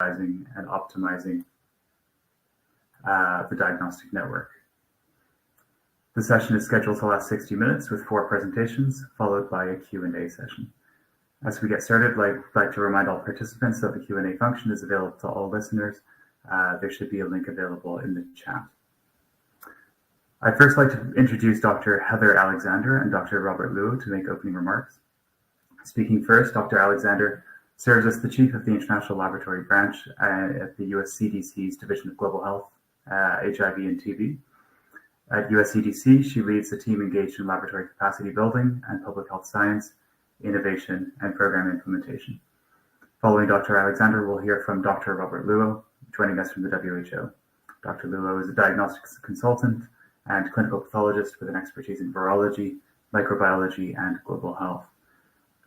prioritizing and optimizing the diagnostic network. The session is scheduled to last 60 minutes with 4 presentations, followed by a Q&A session. As we get started, I'd like to remind all participants that the Q&A function is available to all listeners. There should be a link available in the chat. I'd first like to introduce Dr. Heather Alexander and Dr. Robert Luo to make opening remarks. Speaking first, Dr. Alexander serves as the Chief of the International Laboratory Branch at the US CDC's Division of Global Health, HIV and TB. At US CDC, she leads the team engaged in laboratory capacity building and public health science, innovation, and program implementation. Following Dr. Alexander, we'll hear from Dr. Robert Luo, joining us from the WHO. Dr. Luo is a diagnostics consultant and clinical pathologist with an expertise in virology, microbiology, and global health.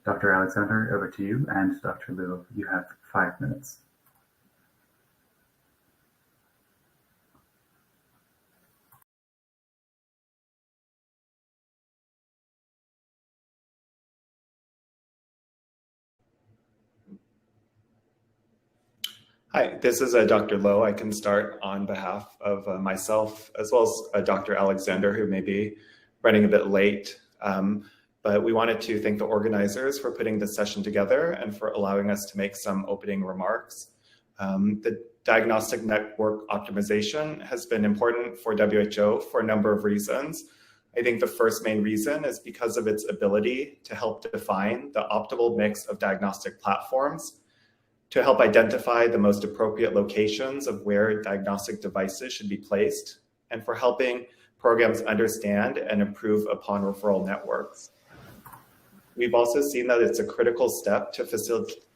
Dr. Alexander, over to you, and Dr. Luo, you have 5 minutes. Hi, this is Dr. Lowe. I can start on behalf of myself, as well as Dr. Alexander, who may be running a bit late. But we wanted to thank the organizers for putting this session together and for allowing us to make some opening remarks. The diagnostic network optimization has been important for WHO for a number of reasons. I think the first main reason is because of its ability to help define the optimal mix of diagnostic platforms, to help identify the most appropriate locations of where diagnostic devices should be placed, and for helping programs understand and improve upon referral networks. We've also seen that it's a critical step to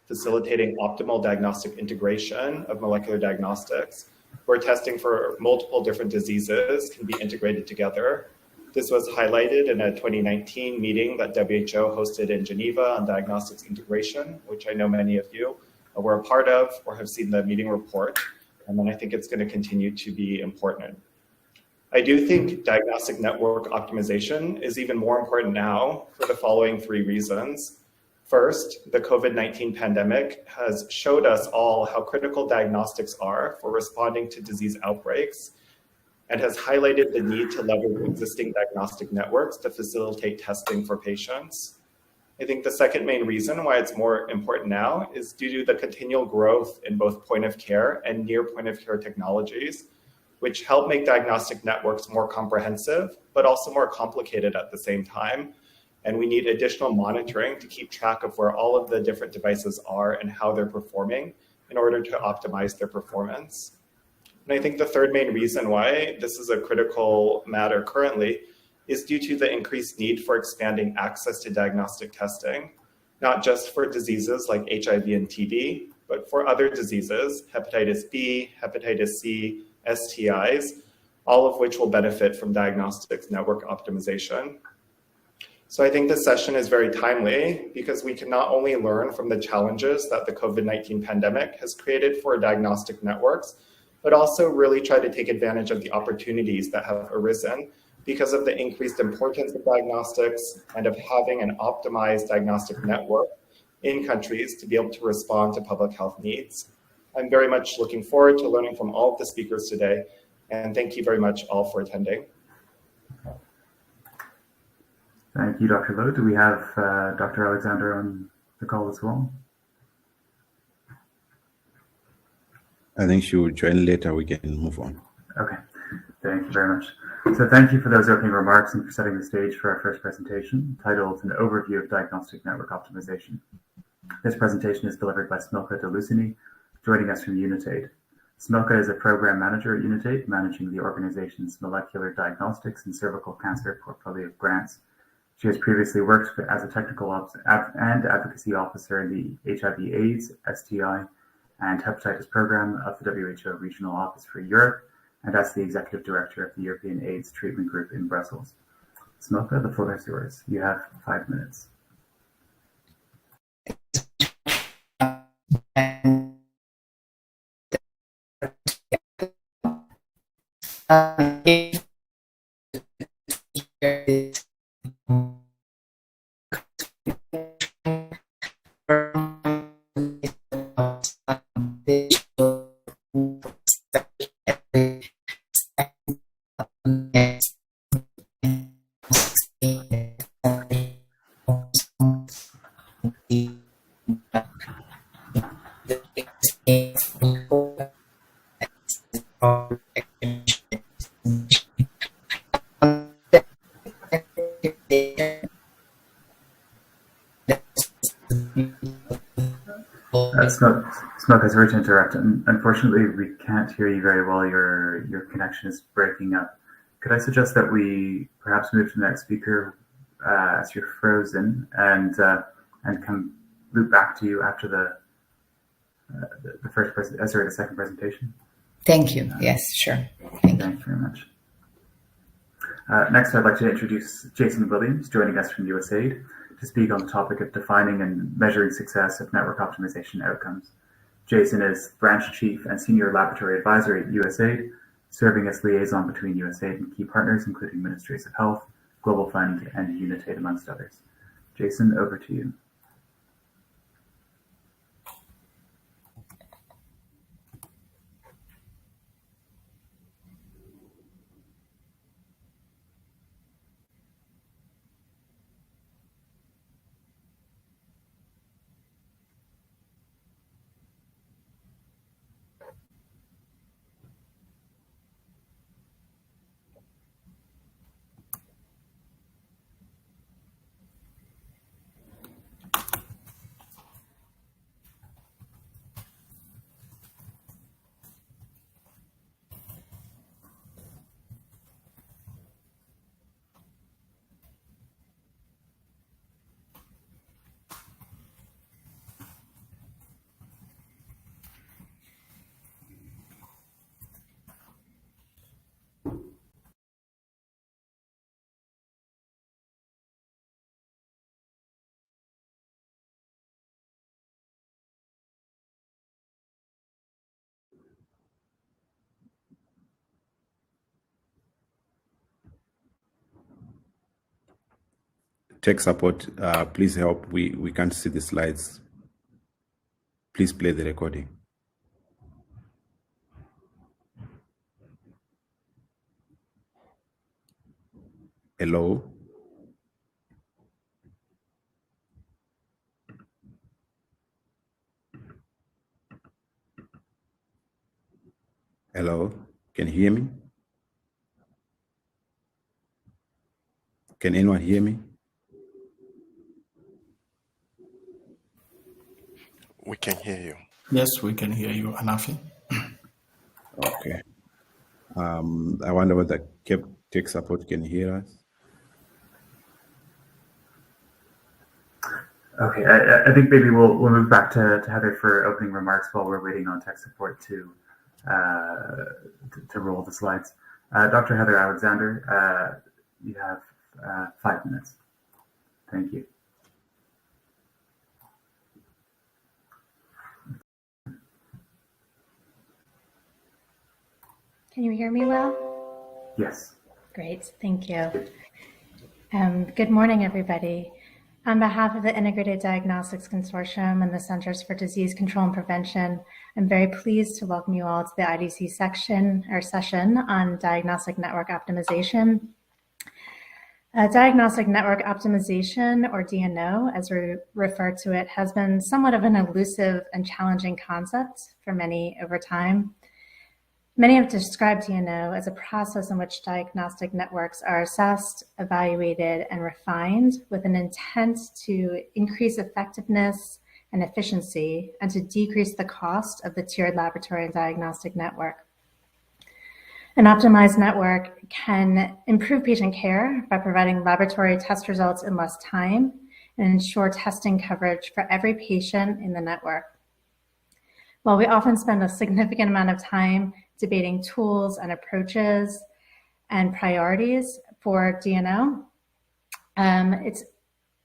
facilitating optimal diagnostic integration of molecular diagnostics, where testing for multiple different diseases can be integrated together. This was highlighted in a 2019 meeting that WHO hosted in Geneva on diagnostics integration, which I know many of you were a part of or have seen the meeting report, and then I think it's going to continue to be important. I do think diagnostic network optimization is even more important now for the following 3 reasons. First, the COVID-19 pandemic has showed us all how critical diagnostics are for responding to disease outbreaks, and has highlighted the need to leverage existing diagnostic networks to facilitate testing for patients. I think the second main reason why it's more important now is due to the continual growth in both point of care and near point of care technologies, which help make diagnostic networks more comprehensive, but also more complicated at the same time. And we need additional monitoring to keep track of where all of the different devices are and how they're performing in order to optimize their performance. And I think the third main reason why this is a critical matter currently is due to the increased need for expanding access to diagnostic testing, not just for diseases like HIV and TB, but for other diseases, hepatitis B, hepatitis C, STIs, all of which will benefit from diagnostics network optimization. So I think this session is very timely because we can not only learn from the challenges that the COVID-19 pandemic has created for diagnostic networks, but also really try to take advantage of the opportunities that have arisen because of the increased importance of diagnostics and of having an optimized diagnostic network in countries to be able to respond to public health needs. I'm very much looking forward to learning from all of the speakers today, and thank you very much all for attending. Thank you, Dr. Lowe. Do we have Dr. Alexander on the call as well? I think she will join later. We can move on. Okay, thank you very much. So thank you for those opening remarks and for setting the stage for our first presentation, titled An Overview of Diagnostic Network Optimization. This presentation is delivered by Smilka Delusini, joining us from Unitaid. Smilka is a program manager at Unitaid, managing the organization's molecular diagnostics and cervical cancer portfolio of grants. She has previously worked as a technical and advocacy officer in the HIV/AIDS, STI, and hepatitis program of the WHO Regional Office for Europe, and as the executive director of the European AIDS Treatment Group in Brussels. Smilka, the floor is yours. You have 5 minutes. Smoke, sorry to interrupt. Unfortunately, we can't hear you very well. Your connection is breaking up. Could I suggest that we perhaps move to the next speaker as you're frozen, and come loop back to you after the second presentation? Thank you. Yes, sure. Thank you. Thank you very much. Next, I'd like to introduce Jason Williams, joining us from USAID, to speak on the topic of defining and measuring success of network optimization outcomes. Jason is Branch Chief and Senior Laboratory Advisor at USAID, serving as liaison between USAID and key partners, including Ministries of Health, Global Fund, and UNITAID, amongst others. Jason, over to you. Tech support, please help. We can't see the slides. Please play the recording. Hello? Hello? Can you hear me? Can anyone hear me? We can hear you. Yes, we can hear you, Anafi. Okay. I wonder whether tech support can hear us. Okay, I think maybe we'll move back to Heather for opening remarks while we're waiting on tech support to roll the slides. Dr. Heather Alexander, you have 5 minutes. Thank you. Can you hear me well? Yes. Great, thank you. Good morning, everybody. On behalf of the Integrated Diagnostics Consortium and the Centers for Disease Control and Prevention, I'm very pleased to welcome you all to the IDC session on diagnostic network optimization. Diagnostic network optimization, or DNO, as we refer to it, has been somewhat of an elusive and challenging concept for many over time. Many have described DNO as a process in which diagnostic networks are assessed, evaluated, and refined with an intent to increase effectiveness and efficiency and to decrease the cost of the tiered laboratory and diagnostic network. An optimized network can improve patient care by providing laboratory test results in less time and ensure testing coverage for every patient in the network. While we often spend a significant amount of time debating tools and approaches and priorities for DNO, it's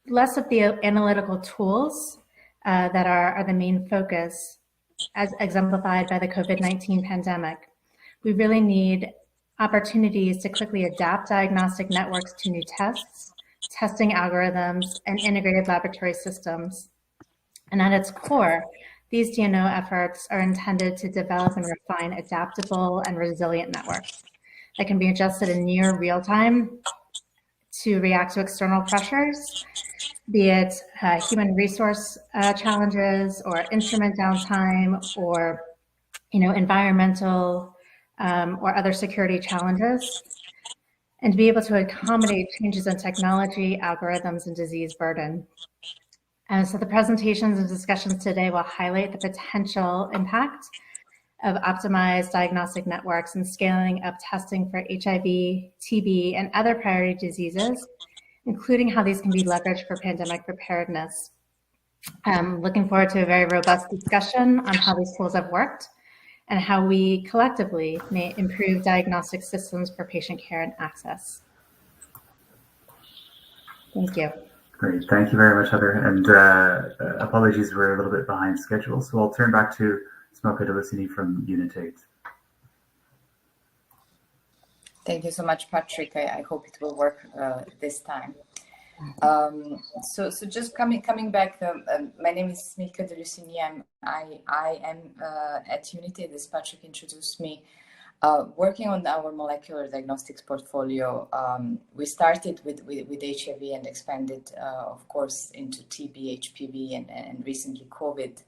less of the analytical tools that are the main focus, as exemplified by the COVID-19 pandemic. We really need opportunities to quickly adapt diagnostic networks to new tests, testing algorithms, and integrated laboratory systems. And at its core, these DNO efforts are intended to develop and refine adaptable and resilient networks that can be adjusted in near real time to react to external pressures, be it human resource challenges or instrument downtime or environmental or other security challenges, and to be able to accommodate changes in technology, algorithms, and disease burden. So the presentations and discussions today will highlight the potential impact of optimized diagnostic networks and scaling up testing for HIV, TB, and other priority diseases, including how these can be leveraged for pandemic preparedness. I'm looking forward to a very robust discussion on how these tools have worked and how we collectively may improve diagnostic systems for patient care and access. Thank you. Great. Thank you very much, Heather. And apologies, we're a little bit behind schedule. So I'll turn back to Smoka Delicini from Unitate. Thank you so much, Patrick. I hope it will work this time. So just coming back, my name is Smoka Delicini. I am at Unitate, as Patrick introduced me, working on our molecular diagnostics portfolio. We started with HIV and expanded, of course, into TB, HPV, and recently COVID.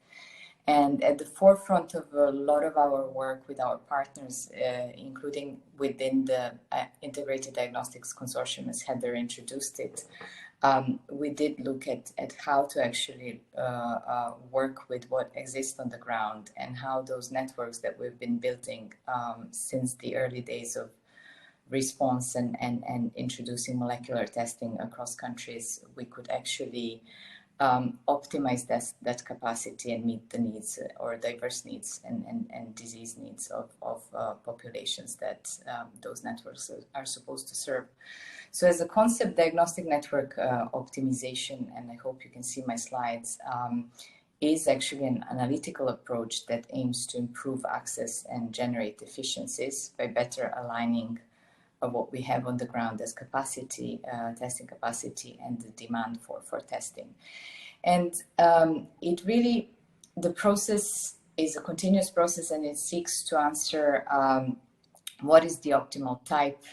And at the forefront of a lot of our work with our partners, including within the Integrated Diagnostics Consortium, as Heather introduced it, we did look at how to actually work with what exists on the ground and how those networks that we've been building since the early days of response and introducing molecular testing across countries, we could actually optimize that capacity and meet the needs or diverse needs and disease needs of populations that those networks are supposed to serve. So as a concept, diagnostic network optimization, and I hope you can see my slides, is actually an analytical approach that aims to improve access and generate efficiencies by better aligning of what we have on the ground as capacity, testing capacity, and the demand for testing. And it really, the process is a continuous process, and it seeks to answer what is the optimal type,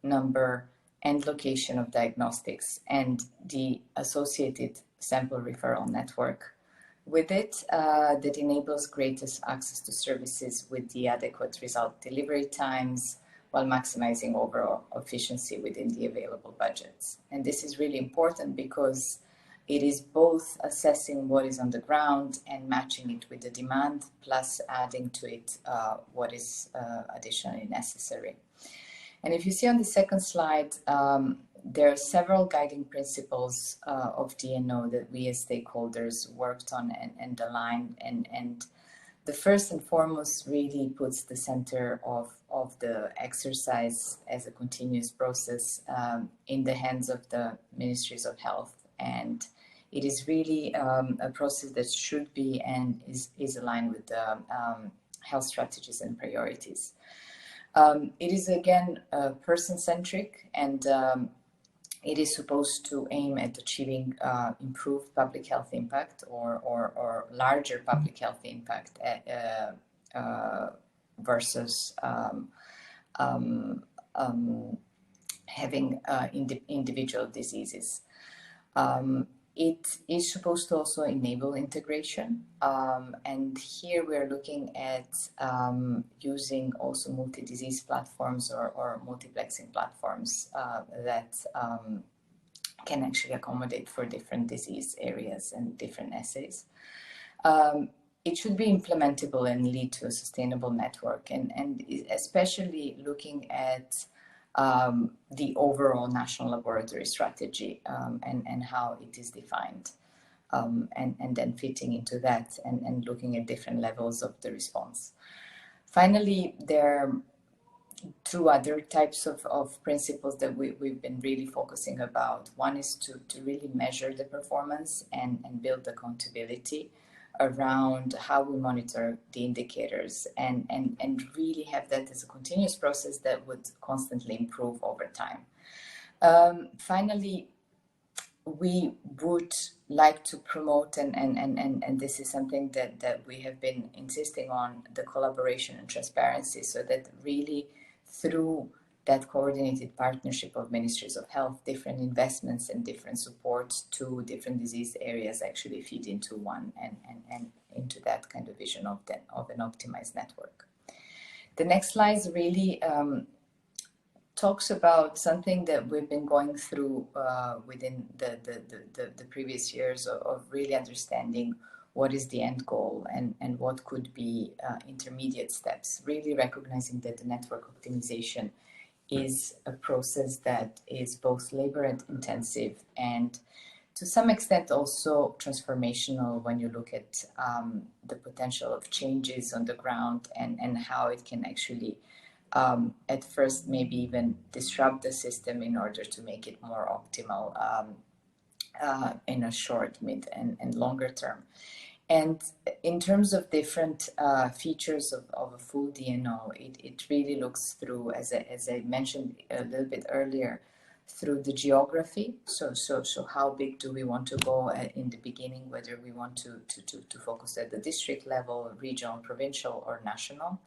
number, and location of diagnostics and the associated sample referral network with it that enables greatest access to services with the adequate result delivery times, while maximizing overall efficiency within the available budgets. And this is really important because it is both assessing what is on the ground and matching it with the demand, plus adding to it what is additionally necessary. And if you see on the second slide, there are several guiding principles of DNO that we as stakeholders worked on and aligned, and the first and foremost really puts the center of the exercise as a continuous process in the hands of the Ministries of Health. And it is really a process that should be and is aligned with the health strategies and priorities. It is again person-centric, and it is supposed to aim at achieving improved public health impact or larger public health impact versus having individual diseases. It is supposed to also enable integration, and here we're looking at using also multi-disease platforms or multiplexing platforms that can actually accommodate for different disease areas and different assays. It should be implementable and lead to a sustainable network, and especially looking at the overall national laboratory strategy and how it is defined, and then fitting into that and looking at different levels of the response. Finally, there are two other types of principles that we've been really focusing about. One is to really measure the performance and build accountability around how we monitor the indicators and really have that as a continuous process that would constantly improve over time. Finally, we would like to promote, and this is something that we have been insisting on, the collaboration and transparency, so that really through that coordinated partnership of Ministries of Health, different investments and different supports to different disease areas actually feed into one and into that kind of vision of an optimized network. The next slide is really talks about something that we've been going through within the previous years of really understanding what is the end goal and what could be intermediate steps, really recognizing that the network optimization is a process that is both labor intensive and to some extent also transformational when you look at the potential of changes on the ground and how it can actually at first maybe even disrupt the system in order to make it more optimal in a short, mid and longer term. And in terms of different features of a full DNO, it really looks through, as I mentioned a little bit earlier, through the geography. So how big do we want to go in the beginning, whether we want to focus at the district level, regional, provincial, or national.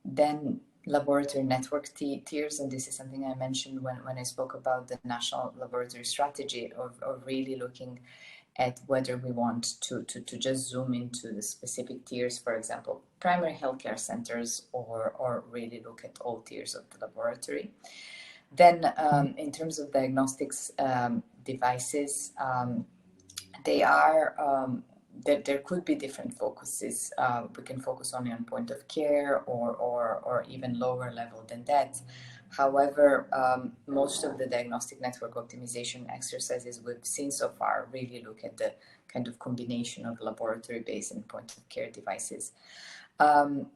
Then laboratory network tiers, and this is something I mentioned when I spoke about the national laboratory strategy of really looking at whether we want to just zoom into the specific tiers, for example, primary healthcare centers, or really look at all tiers of the laboratory. Then in terms of diagnostics devices, they are, there could be different focuses. We can focus only on point of care or even lower level than that. However, most of the diagnostic network optimization exercises we've seen so far really look at the kind of combination of laboratory-based and point-of-care devices.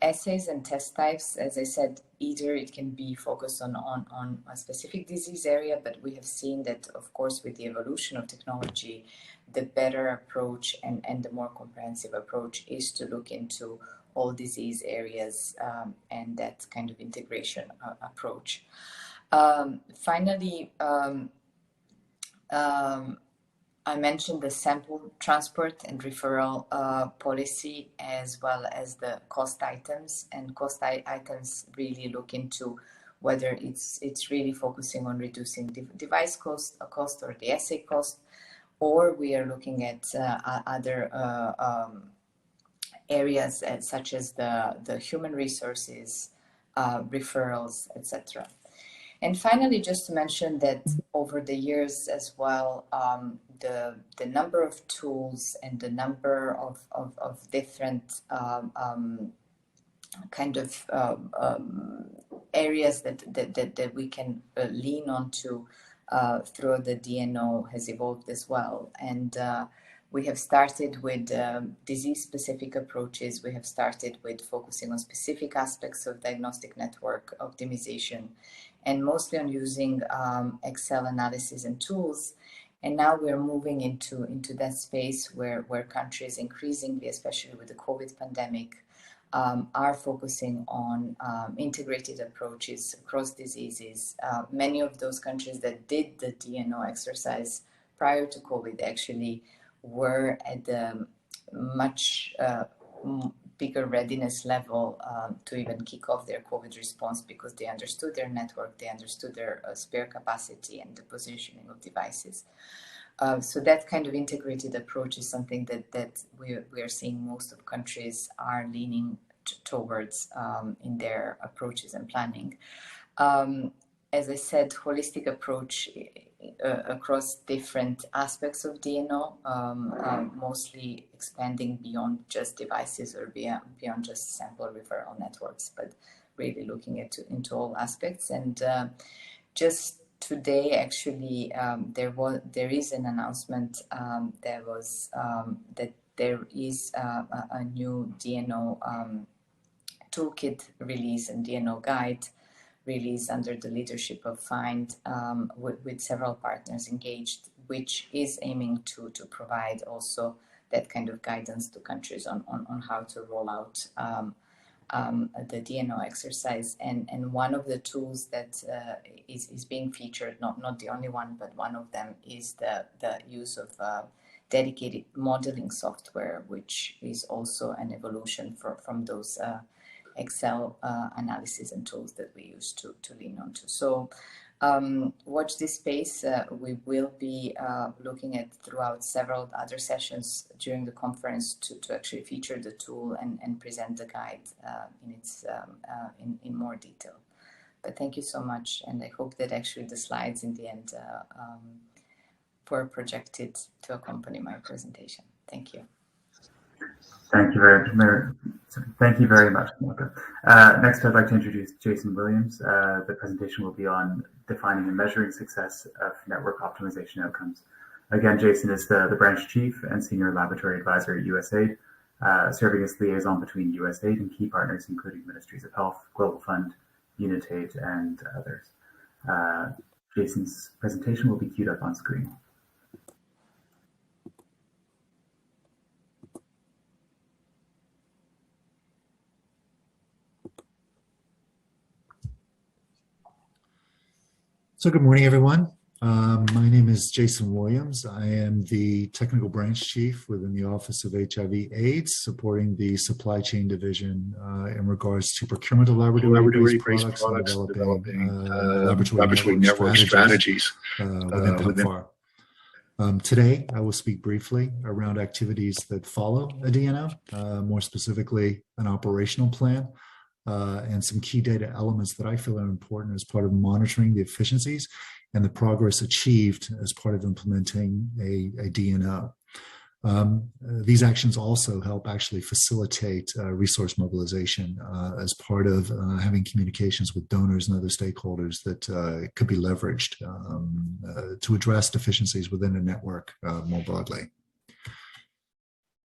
Assays and test types, as I said, either it can be focused on a specific disease area, but we have seen that, of course, with the evolution of technology, the better approach and the more comprehensive approach is to look into all disease areas and that kind of integration approach. Finally, I mentioned the sample transport and referral policy, as well as the cost items. And cost items really look into whether it's really focusing on reducing device cost or the assay cost, or we are looking at other areas such as the human resources, referrals, etc. And finally, just to mention that over the years as well, the number of tools and the number of different kind of areas that we can lean onto through the DNO has evolved as well. And we have started with disease-specific approaches. We have started with focusing on specific aspects of diagnostic network optimization, and mostly on using Excel analysis and tools. And now we're moving into that space where countries increasingly, especially with the COVID pandemic, are focusing on integrated approaches across diseases. Many of those countries that did the DNO exercise prior to COVID actually were at a much bigger readiness level to even kick off their COVID response, because they understood their network, they understood their spare capacity and the positioning of devices. So that kind of integrated approach is something that we are seeing most of countries are leaning towards in their approaches and planning. As I said, holistic approach across different aspects of DNO, mostly expanding beyond just devices or beyond just sample referral networks, but really looking into all aspects. And just today, actually, there is an announcement that there is a new DNO toolkit release and DNO guide released under the leadership of FIND with several partners engaged, which is aiming to provide also that kind of guidance to countries on how to roll out the DNO exercise. And one of the tools that is being featured, not the only one, but one of them is the use of dedicated modeling software, which is also an evolution from those Excel analysis and tools that we use to lean onto. So watch this space. We will be looking at throughout several other sessions during the conference to actually feature the tool and present the guide in more detail. But thank you so much, and I hope that actually the slides in the end were projected to accompany my presentation. Thank you. Thank you very much, Monica. Next, I'd like to introduce Jason Williams. The presentation will be on defining and measuring success of network optimization outcomes. Again, Jason is the branch chief and senior laboratory advisor at USAID, serving as liaison between USAID and key partners, including Ministries of Health, Global Fund, UNITAID, and others. Jason's presentation will be queued up on screen. So good morning, everyone. My name is Jason Williams. I am the technical branch chief within the Office of HIV/AIDS, supporting the supply chain division in regards to procurement of laboratory-based products and developing laboratory network strategies within PEPFAR. Today, I will speak briefly around activities that follow a DNO, more specifically an operational plan, and some key data elements that I feel are important as part of monitoring the efficiencies and the progress achieved as part of implementing a DNO. These actions also help actually facilitate resource mobilization as part of having communications with donors and other stakeholders that could be leveraged to address deficiencies within a network more broadly.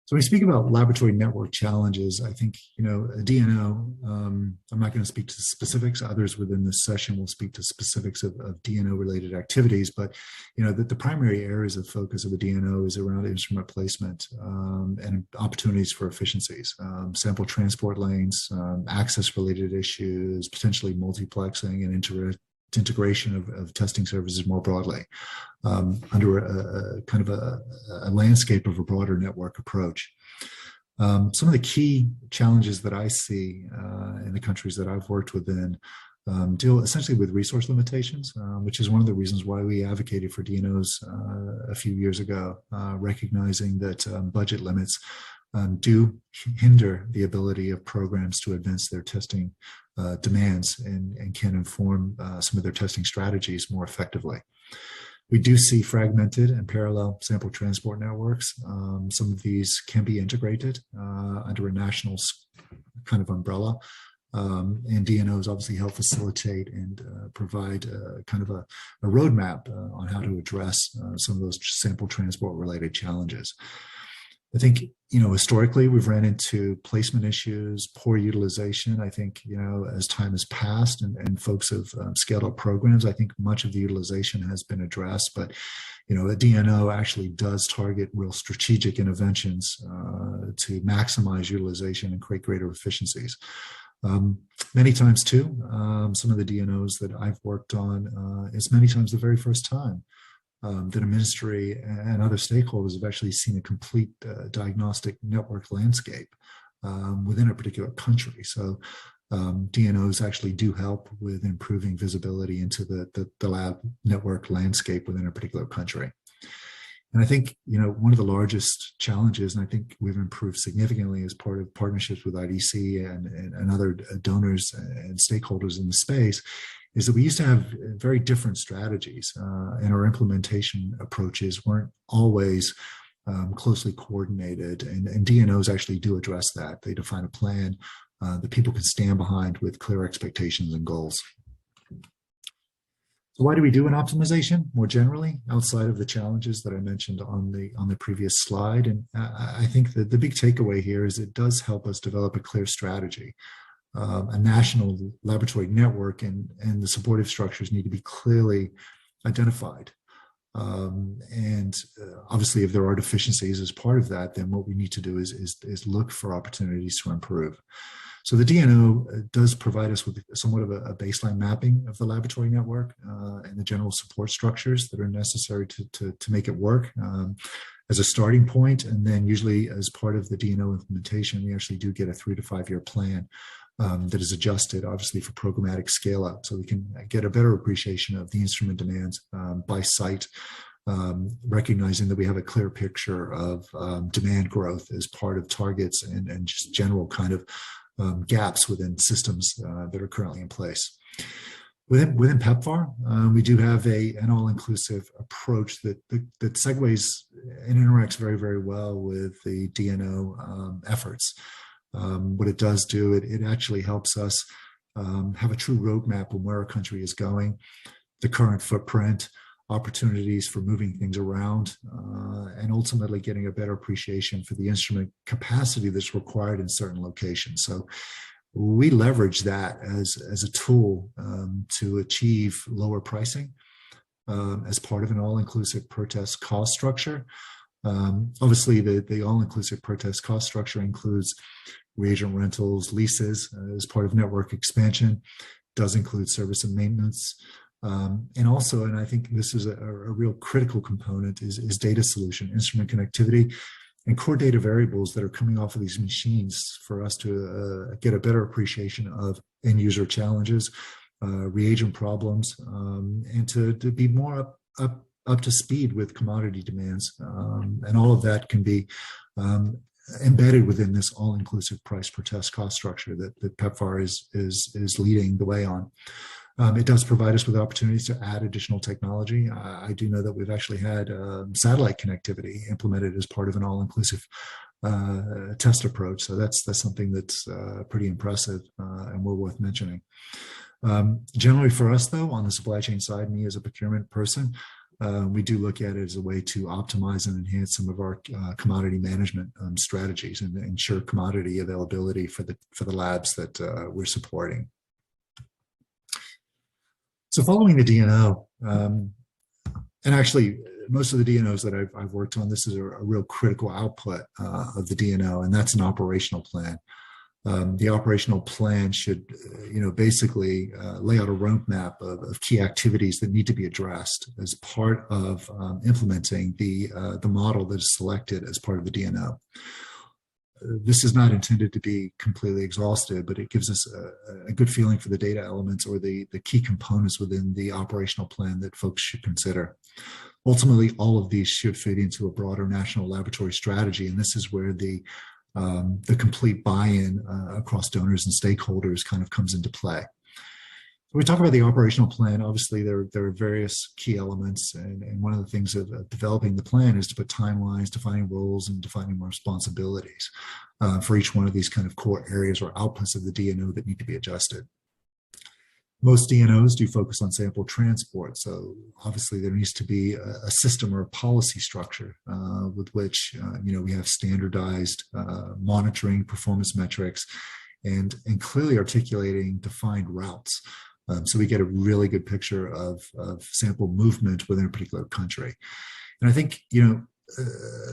So when we speak about laboratory network challenges, I think, a DNO, I'm not going to speak to specifics. Others within this session will speak to specifics of DNO related activities, but, the primary areas of focus of the DNO is around instrument placement and opportunities for efficiencies, sample transport lanes, access related issues, potentially multiplexing and integration of testing services more broadly under a kind of a landscape of a broader network approach. Some of the key challenges that I see in the countries that I've worked within deal essentially with resource limitations, which is one of the reasons why we advocated for DNOs a few years ago, recognizing that budget limits do hinder the ability of programs to advance their testing demands and can inform some of their testing strategies more effectively. We do see fragmented and parallel sample transport networks. Some of these can be integrated under a national kind of umbrella. And DNOs obviously help facilitate and provide kind of a roadmap on how to address some of those sample transport related challenges. I think, historically we've ran into placement issues, poor utilization. I think, as time has passed and folks have scaled up programs, I think much of the utilization has been addressed, but, a DNO actually does target real strategic interventions to maximize utilization and create greater efficiencies. Many times too, some of the DNOs that I've worked on, it's many times the very first time that a ministry and other stakeholders have actually seen a complete diagnostic network landscape within a particular country. So DNOs actually do help with improving visibility into the lab network landscape within a particular country. And I think, one of the largest challenges, and I think we've improved significantly as part of partnerships with IDC and other donors and stakeholders in the space, is that we used to have very different strategies and our implementation approaches weren't always closely coordinated. And DNOs actually do address that. They define a plan that people can stand behind with clear expectations and goals. So why do we do an optimization more generally outside of the challenges that I mentioned on the previous slide? And I think that the big takeaway here is it does help us develop a clear strategy. A national laboratory network and the supportive structures need to be clearly identified. And obviously, if there are deficiencies as part of that, then what we need to do is look for opportunities to improve. So the DNO does provide us with somewhat of a baseline mapping of the laboratory network and the general support structures that are necessary to make it work as a starting point. And then usually as part of the DNO implementation, we actually do get a 3 to 5 year plan that is adjusted, obviously, for programmatic scale up, so we can get a better appreciation of the instrument demands by site, recognizing that we have a clear picture of demand growth as part of targets and just general kind of gaps within systems that are currently in place. Within PEPFAR, we do have an all-inclusive approach that segues and interacts very, very well with the DNO efforts. What it does do, it actually helps us have a true roadmap on where our country is going, the current footprint, opportunities for moving things around, and ultimately getting a better appreciation for the instrument capacity that's required in certain locations. So we leverage that as a tool to achieve lower pricing as part of an all-inclusive per test cost structure. Obviously, the all-inclusive per test cost structure includes reagent rentals, leases as part of network expansion, does include service and maintenance. And also, and I think this is a real critical component, is data solution, instrument connectivity, and core data variables that are coming off of these machines for us to get a better appreciation of end user challenges, reagent problems, and to be more up to speed with commodity demands. And all of that can be embedded within this all-inclusive price per test cost structure that PEPFAR is leading the way on. It does provide us with opportunities to add additional technology. I do know that we've actually had satellite connectivity implemented as part of an all-inclusive test approach. So that's something that's pretty impressive and well worth mentioning. Generally for us, though, on the supply chain side, me as a procurement person, we do look at it as a way to optimize and enhance some of our commodity management strategies and ensure commodity availability for the labs that we're supporting. So following the DNO, and actually most of the DNOs that I've worked on, this is a real critical output of the DNO, and that's an operational plan. The operational plan should, basically lay out a roadmap of key activities that need to be addressed as part of implementing the model that is selected as part of the DNO. This is not intended to be completely exhaustive, but it gives us a good feeling for the data elements or the key components within the operational plan that folks should consider. Ultimately, all of these should fit into a broader national laboratory strategy, and this is where the complete buy-in across donors and stakeholders kind of comes into play. When we talk about the operational plan, obviously there are various key elements, and one of the things of developing the plan is to put timelines, defining roles, and defining responsibilities for each one of these kind of core areas or outputs of the DNO that need to be adjusted. Most DNOs do focus on sample transport, so obviously there needs to be a system or a policy structure with which we have standardized monitoring, performance metrics, and clearly articulating defined routes. So we get a really good picture of sample movement within a particular country. And I think,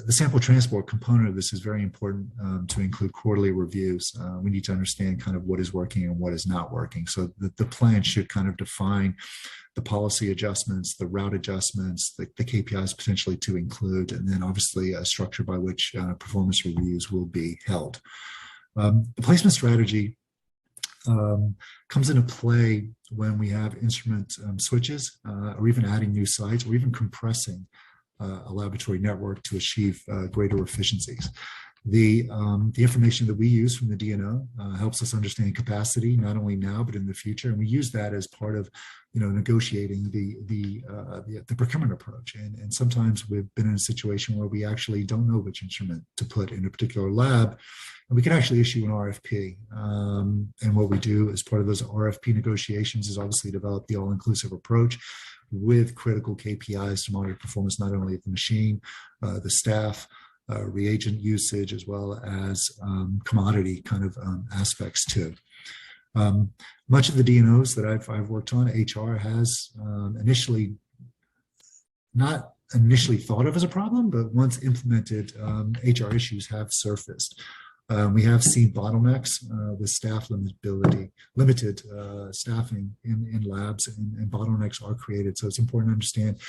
the sample transport component of this is very important to include quarterly reviews. We need to understand kind of what is working and what is not working. So the plan should kind of define the policy adjustments, the route adjustments, the KPIs potentially to include, and then obviously a structure by which performance reviews will be held. The placement strategy comes into play when we have instrument switches or even adding new sites or even compressing a laboratory network to achieve greater efficiencies. The information that we use from the DNO helps us understand capacity, not only now, but in the future. And we use that as part of, negotiating the procurement approach. And sometimes we've been in a situation where we actually don't know which instrument to put in a particular lab, and we can actually issue an RFP. And what we do as part of those RFP negotiations is obviously develop the all-inclusive approach with critical KPIs to monitor performance, not only of the machine, the staff, reagent usage, as well as commodity kind of aspects too. Much of the DNOs that I've worked on, HR has not initially thought of as a problem, but once implemented, HR issues have surfaced. We have seen bottlenecks with staff limited staffing in labs, and bottlenecks are created. So it's important to understand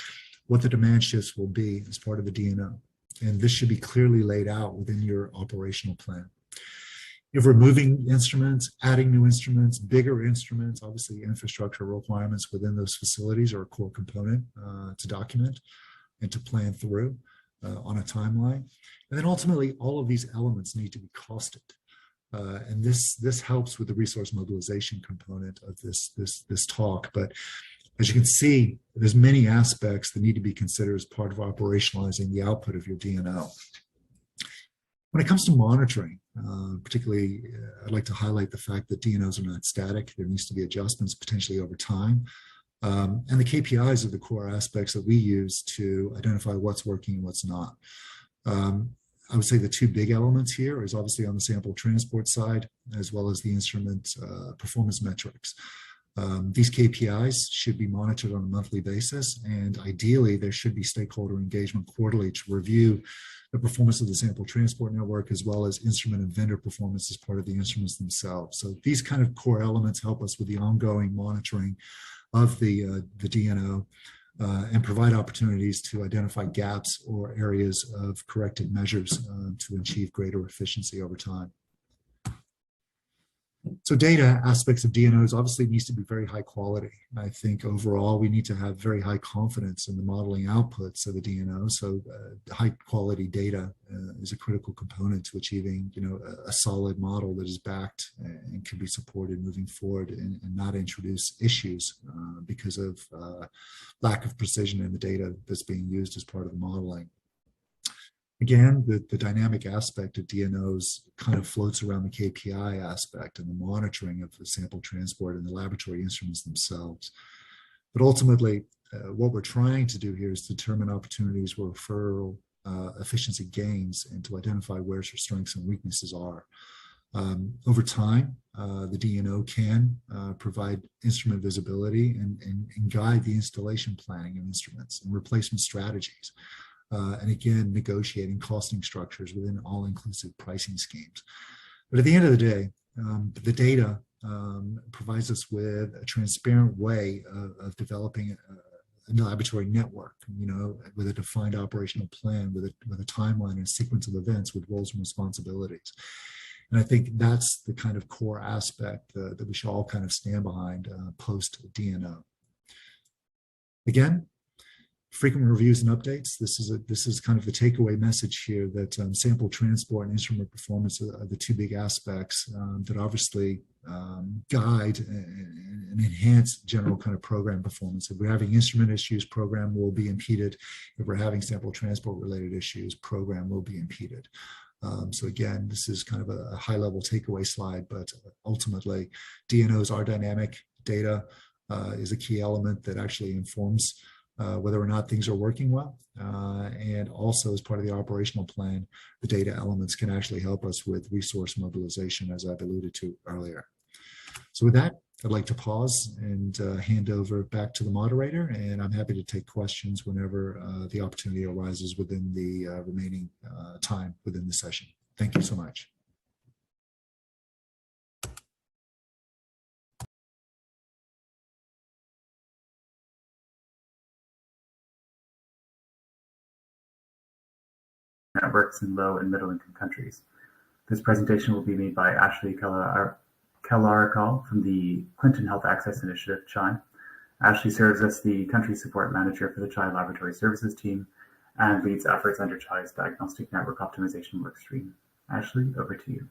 what the demand shifts will be as part of the DNO. And this should be clearly laid out within your operational plan. If we're moving instruments, adding new instruments, bigger instruments, obviously infrastructure requirements within those facilities are a core component to document and to plan through on a timeline. And then ultimately, all of these elements need to be costed. And this helps with the resource mobilization component of this talk. But as you can see, there's many aspects that need to be considered as part of operationalizing the output of your DNO. When it comes to monitoring, particularly, I'd like to highlight the fact that DNOs are not static. There needs to be adjustments potentially over time. And the KPIs are the core aspects that we use to identify what's working and what's not. I would say the two big elements here is obviously on the sample transport side, as well as the instrument performance metrics. These KPIs should be monitored on a monthly basis, and ideally there should be stakeholder engagement quarterly to review the performance of the sample transport network, as well as instrument and vendor performance as part of the instruments themselves. So these kind of core elements help us with the ongoing monitoring of the DNO and provide opportunities to identify gaps or areas of corrective measures to achieve greater efficiency over time. So data aspects of DNOs obviously needs to be very high quality. I think overall we need to have very high confidence in the modeling outputs of the DNO. So high quality data is a critical component to achieving, a solid model that is backed and can be supported moving forward and not introduce issues because of lack of precision in the data that's being used as part of the modeling. Again, the dynamic aspect of DNOs kind of floats around the KPI aspect and the monitoring of the sample transport and the laboratory instruments themselves. But ultimately, what we're trying to do here is determine opportunities for referral efficiency gains and to identify where your strengths and weaknesses are. Over time, the DNO can provide instrument visibility and guide the installation planning of instruments and replacement strategies. And again, negotiating costing structures within all-inclusive pricing schemes. But at the end of the day, the data provides us with a transparent way of developing a laboratory network, with a defined operational plan, with a timeline and a sequence of events with roles and responsibilities. And I think that's the kind of core aspect that we should all kind of stand behind post-DNO. Again, frequent reviews and updates. This is kind of the takeaway message here that sample transport and instrument performance are the two big aspects that obviously guide and enhance general kind of program performance. If we're having instrument issues, program will be impeded. If we're having sample transport related issues, program will be impeded. So again, this is kind of a high level takeaway slide, but ultimately DNOs are dynamic. Data is a key element that actually informs whether or not things are working well. And also as part of the operational plan, the data elements can actually help us with resource mobilization, as I've alluded to earlier. So with that, I'd like to pause and hand over back to the moderator, and I'm happy to take questions whenever the opportunity arises within the remaining time within the session. Thank you so much. Networks in low and middle income countries. This presentation will be made by Ashley Kalarakal from the Clinton Health Access Initiative, CHI. Ashley serves as the country support manager for the CHI Laboratory Services team and leads efforts under CHI's Diagnostic Network Optimization workstream. Ashley, over to you.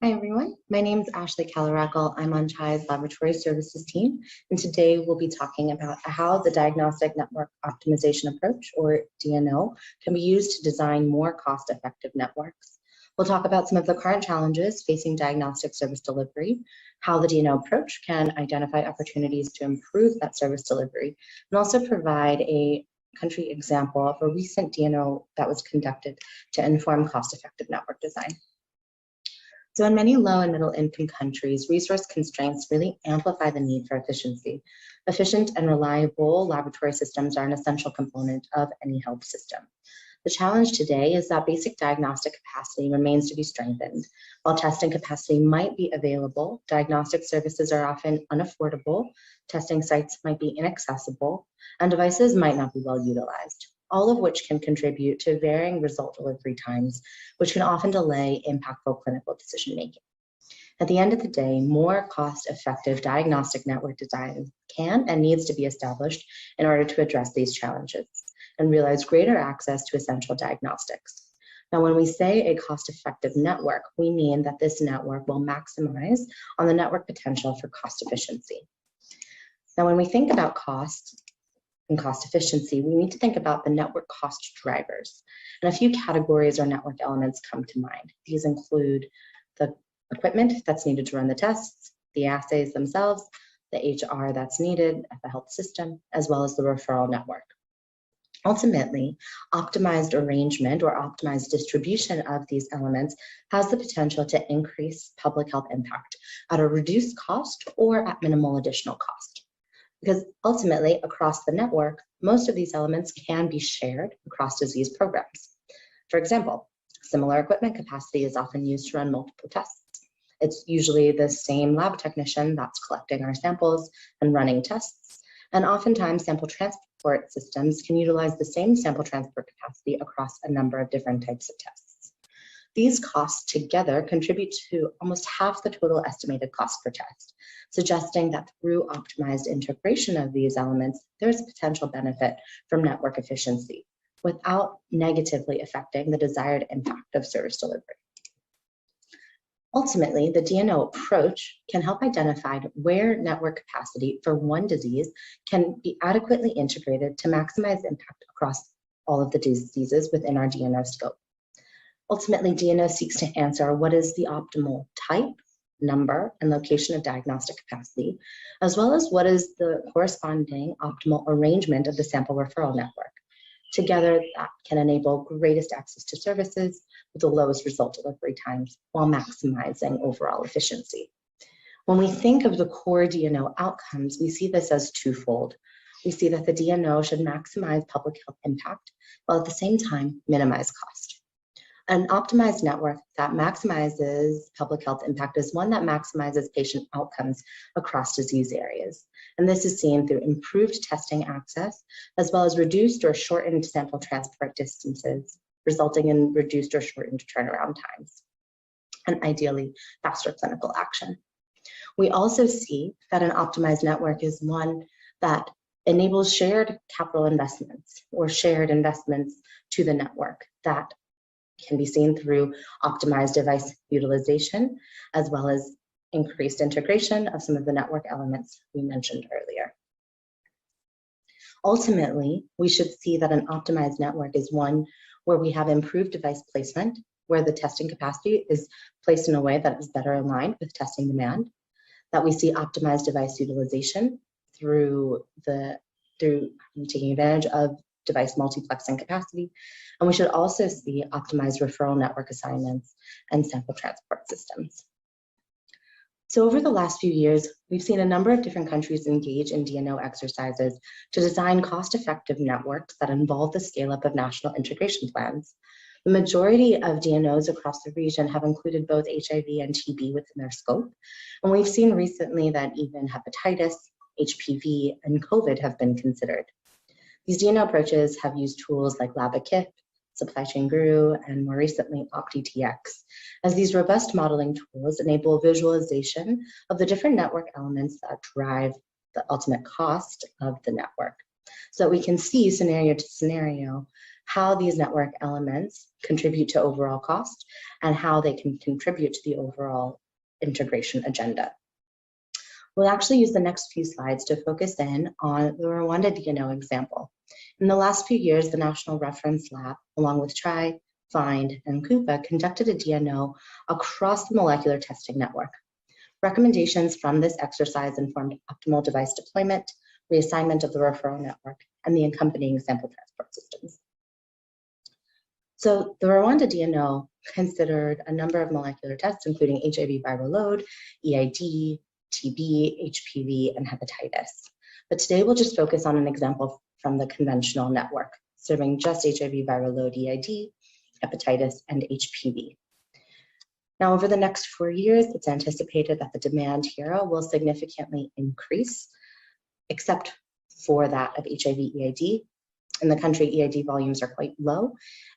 Hi, everyone. My name is Ashley Kalarakal. I'm on CHI's Laboratory Services team, and today we'll be talking about how the Diagnostic Network Optimization Approach, or DNO, can be used to design more cost-effective networks. We'll talk about some of the current challenges facing diagnostic service delivery, how the DNO approach can identify opportunities to improve that service delivery, and also provide a country example of a recent DNO that was conducted to inform cost-effective network design. So in many low and middle income countries, resource constraints really amplify the need for efficiency. Efficient and reliable laboratory systems are an essential component of any health system. The challenge today is that basic diagnostic capacity remains to be strengthened. While testing capacity might be available, diagnostic services are often unaffordable, testing sites might be inaccessible, and devices might not be well utilized, all of which can contribute to varying result delivery times, which can often delay impactful clinical decision-making. At the end of the day, more cost-effective diagnostic network design can and needs to be established in order to address these challenges and realize greater access to essential diagnostics. Now, when we say a cost-effective network, we mean that this network will maximize on the network potential for cost efficiency. Now, when we think about cost and cost efficiency, we need to think about the network cost drivers. And a few categories or network elements come to mind. These include the equipment that's needed to run the tests, the assays themselves, the HR that's needed at the health system, as well as the referral network. Ultimately, optimized arrangement or optimized distribution of these elements has the potential to increase public health impact at a reduced cost or at minimal additional cost. Because ultimately, across the network, most of these elements can be shared across disease programs. For example, similar equipment capacity is often used to run multiple tests. It's usually the same lab technician that's collecting our samples and running tests, and oftentimes sample transport systems can utilize the same sample transport capacity across a number of different types of tests. These costs together contribute to almost half the total estimated cost per test, suggesting that through optimized integration of these elements, there's a potential benefit from network efficiency without negatively affecting the desired impact of service delivery. Ultimately, the DNO approach can help identify where network capacity for one disease can be adequately integrated to maximize impact across all of the diseases within our DNO scope. Ultimately, DNO seeks to answer what is the optimal type, number, and location of diagnostic capacity, as well as what is the corresponding optimal arrangement of the sample referral network. Together, that can enable greatest access to services with the lowest result delivery times while maximizing overall efficiency. When we think of the core DNO outcomes, we see this as twofold. We see that the DNO should maximize public health impact while at the same time minimize cost. An optimized network that maximizes public health impact is one that maximizes patient outcomes across disease areas. And this is seen through improved testing access, as well as reduced or shortened sample transport distances, resulting in reduced or shortened turnaround times, and ideally faster clinical action. We also see that an optimized network is one that enables shared capital investments or shared investments to the network that can be seen through optimized device utilization, as well as increased integration of some of the network elements we mentioned earlier. Ultimately, we should see that an optimized network is one where we have improved device placement, where the testing capacity is placed in a way that is better aligned with testing demand, that we see optimized device utilization through taking advantage of device multiplexing capacity, and we should also see optimized referral network assignments and sample transport systems. So over the last few years, we've seen a number of different countries engage in DNO exercises to design cost-effective networks that involve the scale-up of national integration plans. The majority of DNOs across the region have included both HIV and TB within their scope, and we've seen recently that even hepatitis, HPV, and COVID have been considered. These DNO approaches have used tools like LabAKIP, Supply Chain Guru, and more recently OptiTX, as these robust modeling tools enable visualization of the different network elements that drive the ultimate cost of the network, so that we can see scenario to scenario how these network elements contribute to overall cost and how they can contribute to the overall integration agenda. We'll actually use the next few slides to focus in on the Rwanda DNO example. In the last few years, the National Reference Lab, along with TRI, FIND, and Coupa conducted a DNO across the molecular testing network. Recommendations from this exercise informed optimal device deployment, reassignment of the referral network, and the accompanying sample transport systems. So the Rwanda DNO considered a number of molecular tests, including HIV viral load, EID, TB, HPV, and hepatitis. But today we'll just focus on an example from the conventional network, serving just HIV viral load, EID, hepatitis, and HPV. Now, over the next 4 years, it's anticipated that the demand here will significantly increase, except for that of HIV EID. In the country, EID volumes are quite low,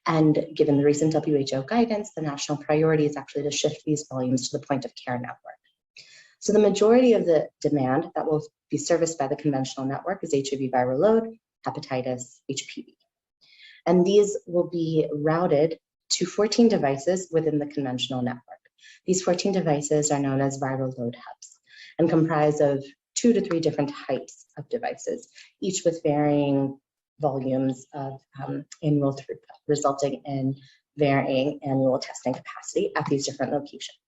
and given the recent WHO guidance, the national priority is actually to shift these volumes to the point of care network. So the majority of the demand that will be serviced by the conventional network is HIV viral load, hepatitis, HPV. And these will be routed to 14 devices within the conventional network. These 14 devices are known as viral load hubs and comprise of 2 to 3 different types of devices, each with varying volumes of annual throughput, resulting in varying annual testing capacity at these different locations.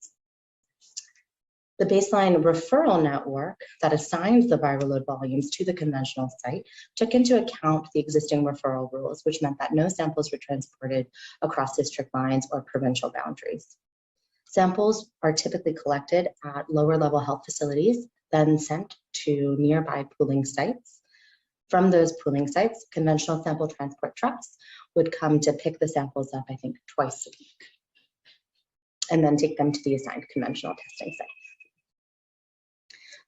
The baseline referral network that assigns the viral load volumes to the conventional site took into account the existing referral rules, which meant that no samples were transported across district lines or provincial boundaries. Samples are typically collected at lower level health facilities, then sent to nearby pooling sites. From those pooling sites, conventional sample transport trucks would come to pick the samples up, I think, twice a week, and then take them to the assigned conventional testing site.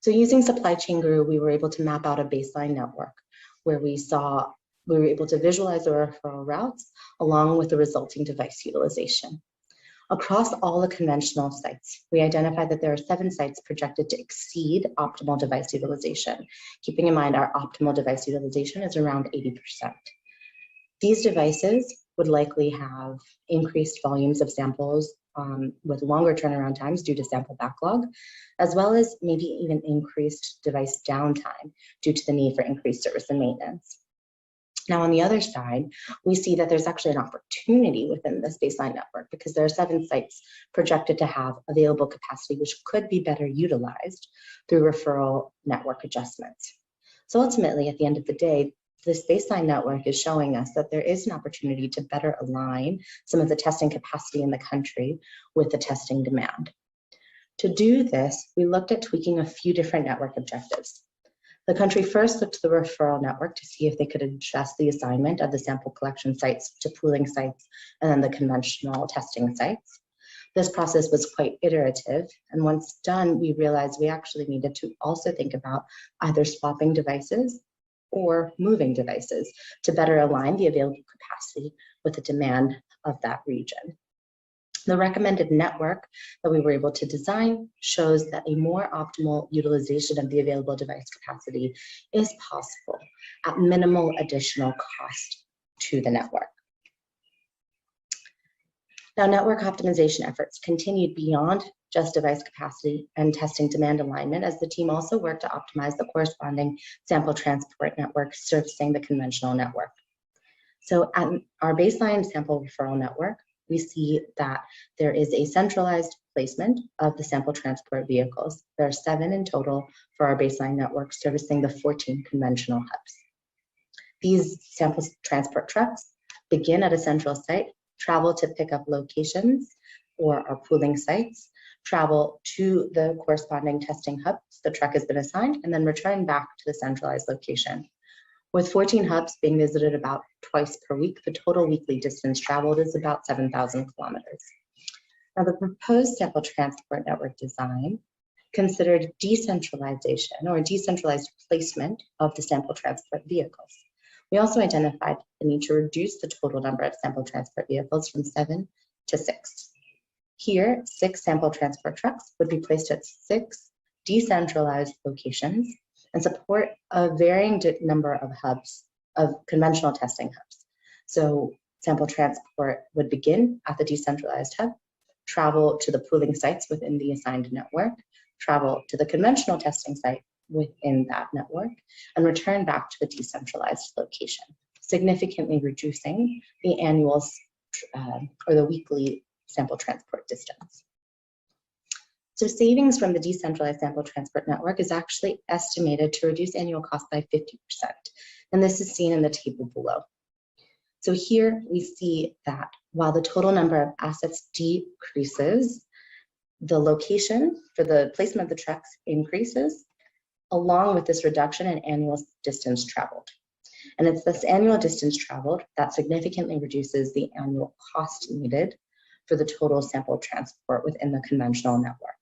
So using Supply Chain Guru, we were able to map out a baseline network where we were able to visualize the referral routes along with the resulting device utilization. Across all the conventional sites, we identified that there are 7 sites projected to exceed optimal device utilization, keeping in mind our optimal device utilization is around 80%. These devices would likely have increased volumes of samples with longer turnaround times due to sample backlog, as well as maybe even increased device downtime due to the need for increased service and maintenance. Now, on the other side, we see that there's actually an opportunity within this baseline network because there are 7 sites projected to have available capacity, which could be better utilized through referral network adjustments. So ultimately, at the end of the day, this baseline network is showing us that there is an opportunity to better align some of the testing capacity in the country with the testing demand. To do this, we looked at tweaking a few different network objectives. The country first looked to the referral network to see if they could adjust the assignment of the sample collection sites to pooling sites and then the conventional testing sites. This process was quite iterative, and once done, we realized we actually needed to also think about either swapping devices or moving devices to better align the available capacity with the demand of that region. The recommended network that we were able to design shows that a more optimal utilization of the available device capacity is possible at minimal additional cost to the network. Now, network optimization efforts continued beyond just device capacity and testing demand alignment as the team also worked to optimize the corresponding sample transport network servicing the conventional network. So at our baseline sample referral network, we see that there is a centralized placement of the sample transport vehicles. There are 7 in total for our baseline network servicing the 14 conventional hubs. These sample transport trucks begin at a central site, travel to pickup locations or our pooling sites, travel to the corresponding testing hubs the truck has been assigned, and then return back to the centralized location. With 14 hubs being visited about twice per week, the total weekly distance traveled is about 7,000 kilometers. Now, the proposed sample transport network design considered decentralization or decentralized placement of the sample transport vehicles. We also identified the need to reduce the total number of sample transport vehicles from 7 to 6. Here, 6 sample transport trucks would be placed at 6 decentralized locations and support a varying number of hubs, of conventional testing hubs. So sample transport would begin at the decentralized hub, travel to the pooling sites within the assigned network, travel to the conventional testing site within that network, and return back to the decentralized location, significantly reducing the annual or the weekly sample transport distance. So savings from the decentralized sample transport network is actually estimated to reduce annual cost by 50%. And this is seen in the table below. So here we see that while the total number of assets decreases, the location for the placement of the trucks increases, along with this reduction in annual distance traveled. And it's this annual distance traveled that significantly reduces the annual cost needed for the total sample transport within the conventional network.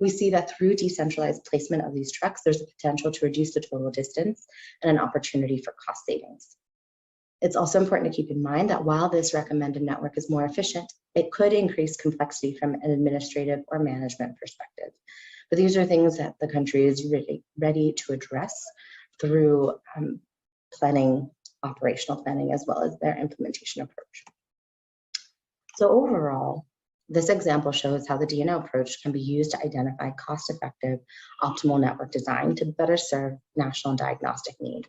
We see that through decentralized placement of these trucks, there's a potential to reduce the total distance and an opportunity for cost savings. It's also important to keep in mind that while this recommended network is more efficient, it could increase complexity from an administrative or management perspective. But these are things that the country is really ready to address through planning, operational planning, as well as their implementation approach. So overall, this example shows how the DNO approach can be used to identify cost-effective, optimal network design to better serve national diagnostic need.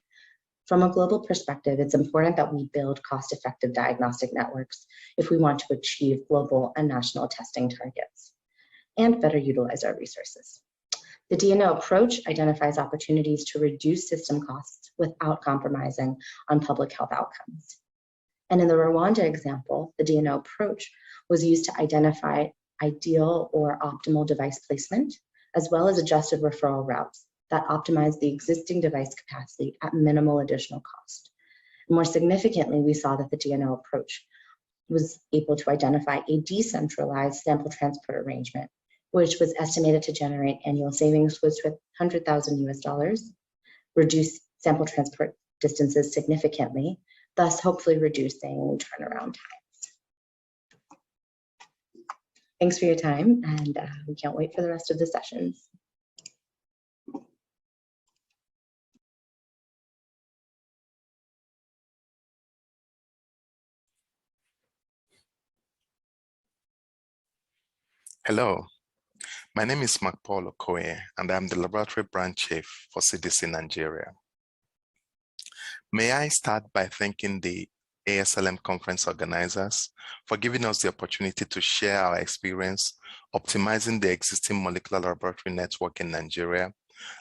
From a global perspective, it's important that we build cost-effective diagnostic networks if we want to achieve global and national testing targets and better utilize our resources. The DNO approach identifies opportunities to reduce system costs without compromising on public health outcomes. And in the Rwanda example, the DNO approach was used to identify ideal or optimal device placement, as well as adjusted referral routes that optimize the existing device capacity at minimal additional cost. More significantly, we saw that the DNO approach was able to identify a decentralized sample transport arrangement, which was estimated to generate annual savings was $100,000 US, reduce sample transport distances significantly, thus hopefully reducing turnaround times. Thanks for your time, and we can't wait for the rest of the sessions. Hello, my name is Mark Paul Okoye, and I'm the Laboratory Branch Chief for CDC Nigeria. May I start by thanking the ASLM conference organizers for giving us the opportunity to share our experience optimizing the existing molecular laboratory network in Nigeria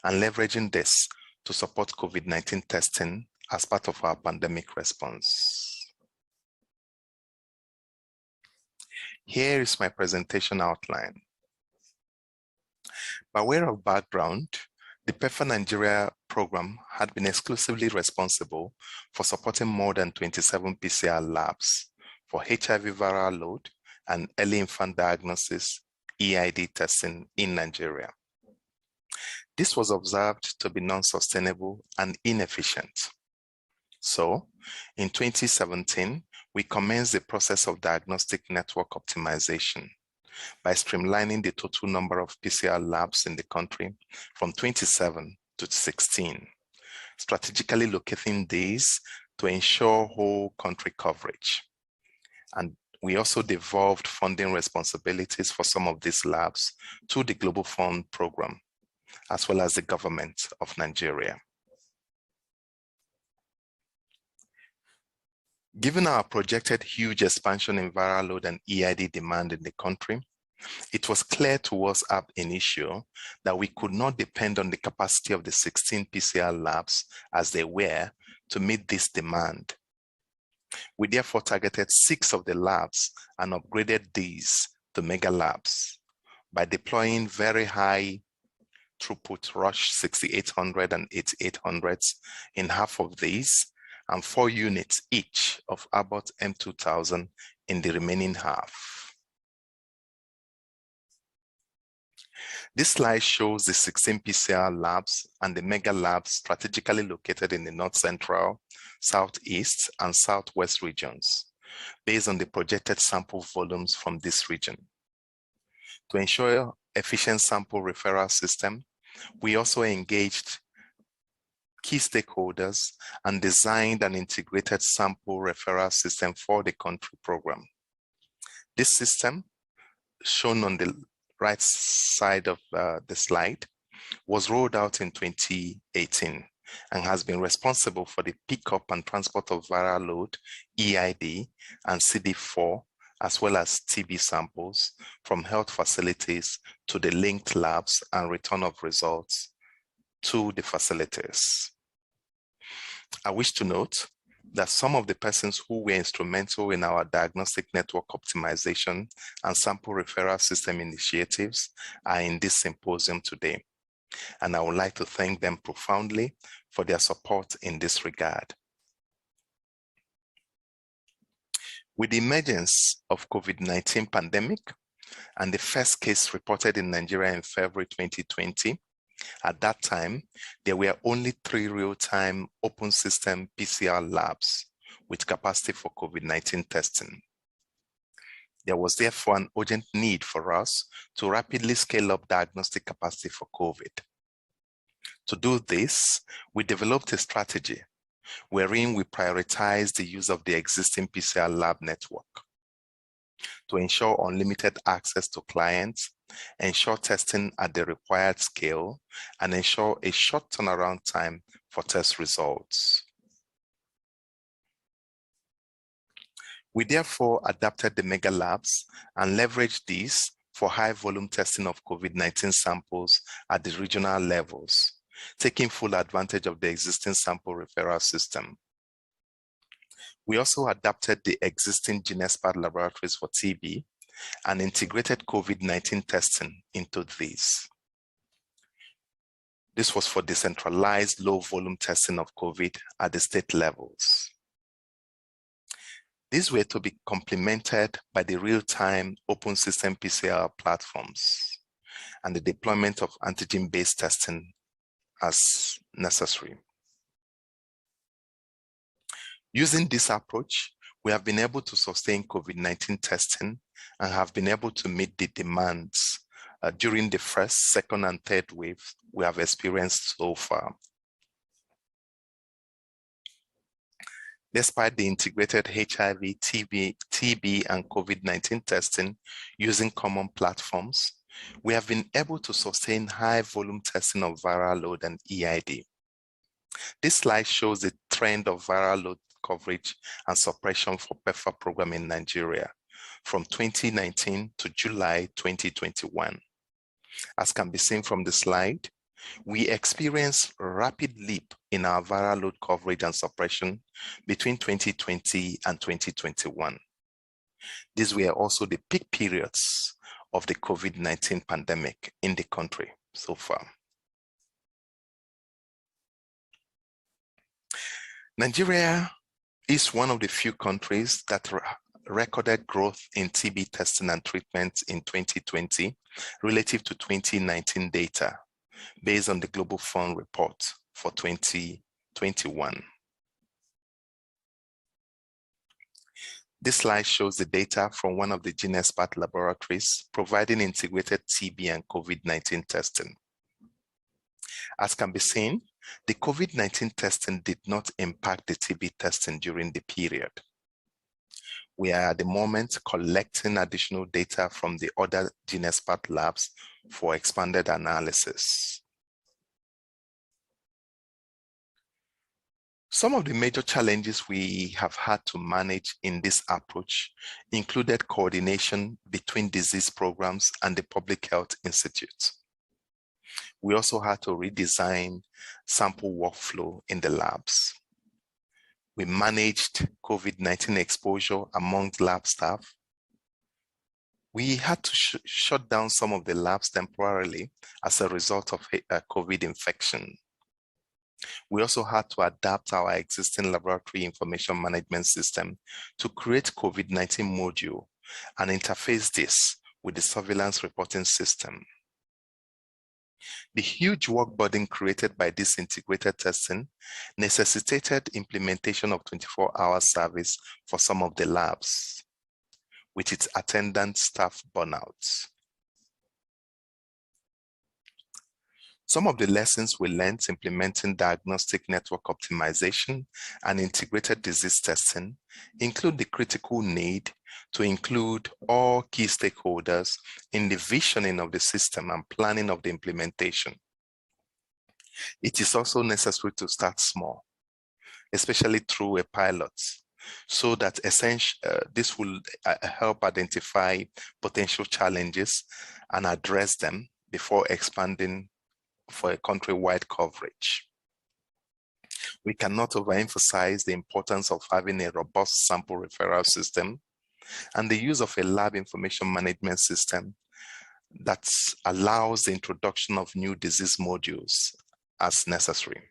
and leveraging this to support COVID-19 testing as part of our pandemic response. Here is my presentation outline. By way of background, the PEPFAR Nigeria program had been exclusively responsible for supporting more than 27 PCR labs for HIV viral load and early infant diagnosis EID testing in Nigeria. This was observed to be non-sustainable and inefficient. So, in 2017, we commenced the process of diagnostic network optimization by streamlining the total number of PCR labs in the country from 27 to 16, strategically locating these to ensure whole country coverage. And we also devolved funding responsibilities for some of these labs to the Global Fund program, as well as the government of Nigeria. Given our projected huge expansion in viral load and EID demand in the country, it was clear to us ab initio that we could not depend on the capacity of the 16 PCR labs as they were to meet this demand. We therefore targeted 6 of the labs and upgraded these to mega labs by deploying very high throughput Rush 6800 and 8800s in half of these, and 4 units each of Abbott M2000 in the remaining half. This slide shows the 16 PCR labs and the mega labs strategically located in the North Central, Southeast, and Southwest regions, based on the projected sample volumes from this region. To ensure efficient sample referral system, we also engaged key stakeholders and designed an integrated sample referral system for the country program. This system, shown on the right side of the slide, was rolled out in 2018 and has been responsible for the pickup and transport of viral load, EID, and CD4, as well as TB samples from health facilities to the linked labs and return of results to the facilities. I wish to note that some of the persons who were instrumental in our diagnostic network optimization and sample referral system initiatives are in this symposium today, and I would like to thank them profoundly for their support in this regard. With the emergence of COVID-19 pandemic and the first case reported in Nigeria in February 2020, at that time, there were only 3 real-time open system PCR labs with capacity for COVID-19 testing. There was therefore an urgent need for us to rapidly scale up diagnostic capacity for COVID. To do this, we developed a strategy wherein we prioritized the use of the existing PCR lab network to ensure unlimited access to clients, ensure testing at the required scale, and ensure a short turnaround time for test results. We therefore adapted the mega labs and leveraged these for high volume testing of COVID-19 samples at the regional levels, taking full advantage of the existing sample referral system. We also adapted the existing GeneSpart laboratories for TB and integrated COVID-19 testing into these. This was for decentralized low volume testing of COVID at the state levels. These were to be complemented by the real-time open system PCR platforms and the deployment of antigen-based testing as necessary. Using this approach, we have been able to sustain COVID-19 testing and have been able to meet the demands during the first, second, and third waves we have experienced so far. Despite the integrated HIV, TB, and COVID-19 testing using common platforms, we have been able to sustain high volume testing of viral load and EID. This slide shows the trend of viral load coverage and suppression for PEPFAR program in Nigeria from 2019 to July 2021. As can be seen from the slide, we experienced a rapid leap in our viral load coverage and suppression between 2020 and 2021. These were also the peak periods of the COVID-19 pandemic in the country so far. Nigeria is one of the few countries that recorded growth in TB testing and treatment in 2020 relative to 2019 data based on the Global Fund report for 2021. This slide shows the data from one of the GeneSpart laboratories providing integrated TB and COVID-19 testing. As can be seen, the COVID-19 testing did not impact the TB testing during the period. We are at the moment collecting additional data from the other GeneSpart labs for expanded analysis. Some of the major challenges we have had to manage in this approach included coordination between disease programs and the Public Health Institute. We also had to redesign sample workflow in the labs. We managed COVID-19 exposure among lab staff. We had to shut down some of the labs temporarily as a result of COVID infection. We also had to adapt our existing laboratory information management system to create COVID-19 module and interface this with the surveillance reporting system. The huge work burden created by this integrated testing necessitated implementation of 24-hour service for some of the labs, with its attendant staff burnouts. Some of the lessons we learned implementing diagnostic network optimization and integrated disease testing include the critical need to include all key stakeholders in the visioning of the system and planning of the implementation. It is also necessary to start small, especially through a pilot, so that this will help identify potential challenges and address them before expanding for a countrywide coverage. We cannot overemphasize the importance of having a robust sample referral system and the use of a lab information management system that allows the introduction of new disease modules as necessary.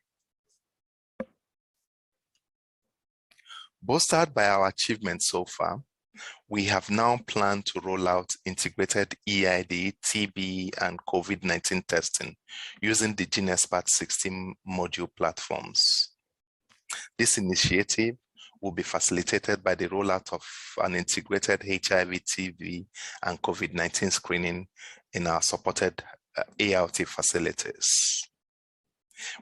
Bolstered by our achievements so far, we have now planned to roll out integrated EID, TB, and COVID-19 testing using the GeneXpert 16 module platforms. This initiative will be facilitated by the rollout of an integrated HIV, TB, and COVID-19 screening in our supported ART facilities.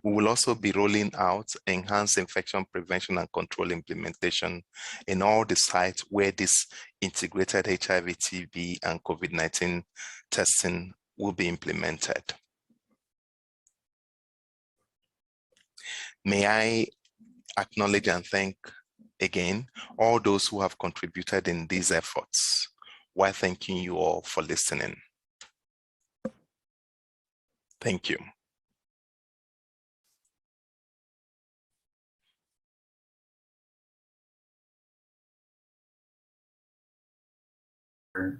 We will also be rolling out enhanced infection prevention and control implementation in all the sites where this integrated HIV, TB, and COVID-19 testing will be implemented. May I acknowledge and thank again all those who have contributed in these efforts, while thanking you all for listening. Thank you.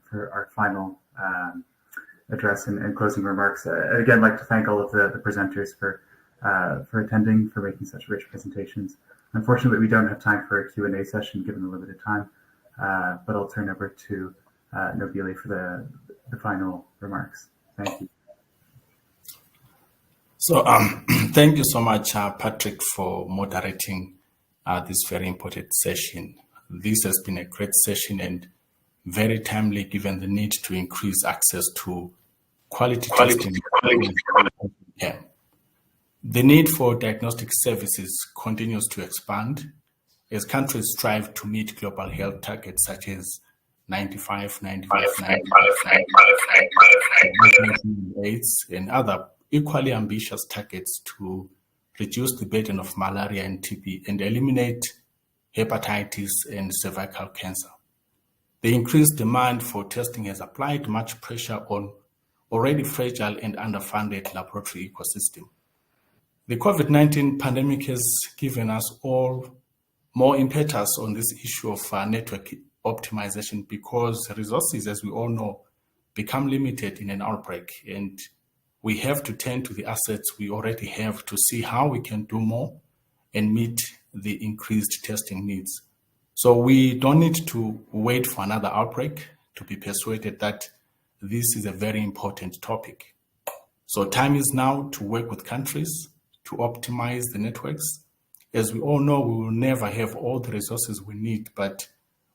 For our final address and closing remarks. I'd again like to thank all of the presenters for attending, for making such rich presentations. Unfortunately, we don't have time for a Q&A session given the limited time, but I'll turn over to Nobile for the final remarks. Thank you. So thank you so much, Patrick, for moderating this very important session. This has been a great session and very timely given the need to increase access to quality testing. Yeah. The need for diagnostic services continues to expand as countries strive to meet global health targets such as 95, AIDS, and other equally ambitious targets to reduce the burden of malaria and TB and eliminate hepatitis and cervical cancer. The increased demand for testing has applied much pressure on already fragile and underfunded laboratory ecosystem. The COVID-19 pandemic has given us all more impetus on this issue of network optimization because resources, as we all know, become limited in an outbreak, and we have to turn to the assets we already have to see how we can do more and meet the increased testing needs. So we don't need to wait for another outbreak to be persuaded that this is a very important topic. So time is now to work with countries to optimize the networks. As we all know, we will never have all the resources we need, but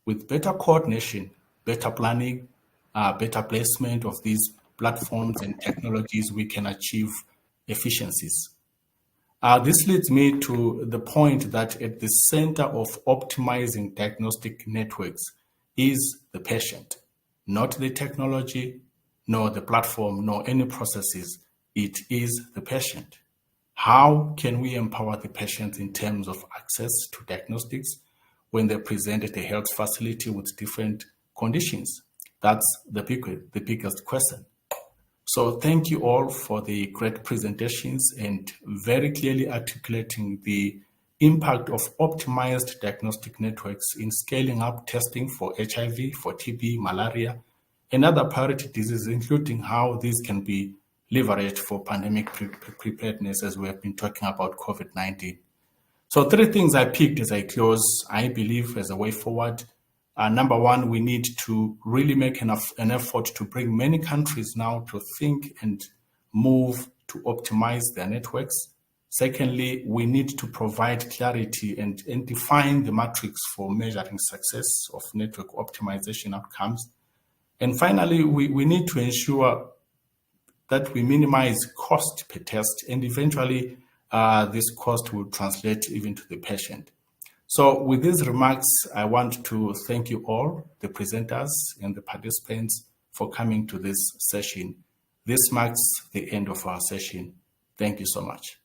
with better coordination, better planning, better placement of these platforms and technologies, we can achieve efficiencies. This leads me to the point that at the center of optimizing diagnostic networks is the patient, not the technology, nor the platform, nor any processes. It is the patient. How can we empower the patient in terms of access to diagnostics when they present at a health facility with different conditions? That's the biggest question. So thank you all for the great presentations and very clearly articulating the impact of optimized diagnostic networks in scaling up testing for HIV, for TB, malaria, and other priority diseases, including how these can be leveraged for pandemic preparedness, as we have been talking about COVID-19. So 3 things I picked as I close, I believe, as a way forward. Number one, we need to really make an effort to bring many countries now to think and move to optimize their networks. Secondly, we need to provide clarity and define the metrics for measuring success of network optimization outcomes. And finally, we need to ensure that we minimize cost per test, and eventually this cost will translate even to the patient. So with these remarks, I want to thank you all, the presenters and the participants, for coming to this session. This marks the end of our session. Thank you so much.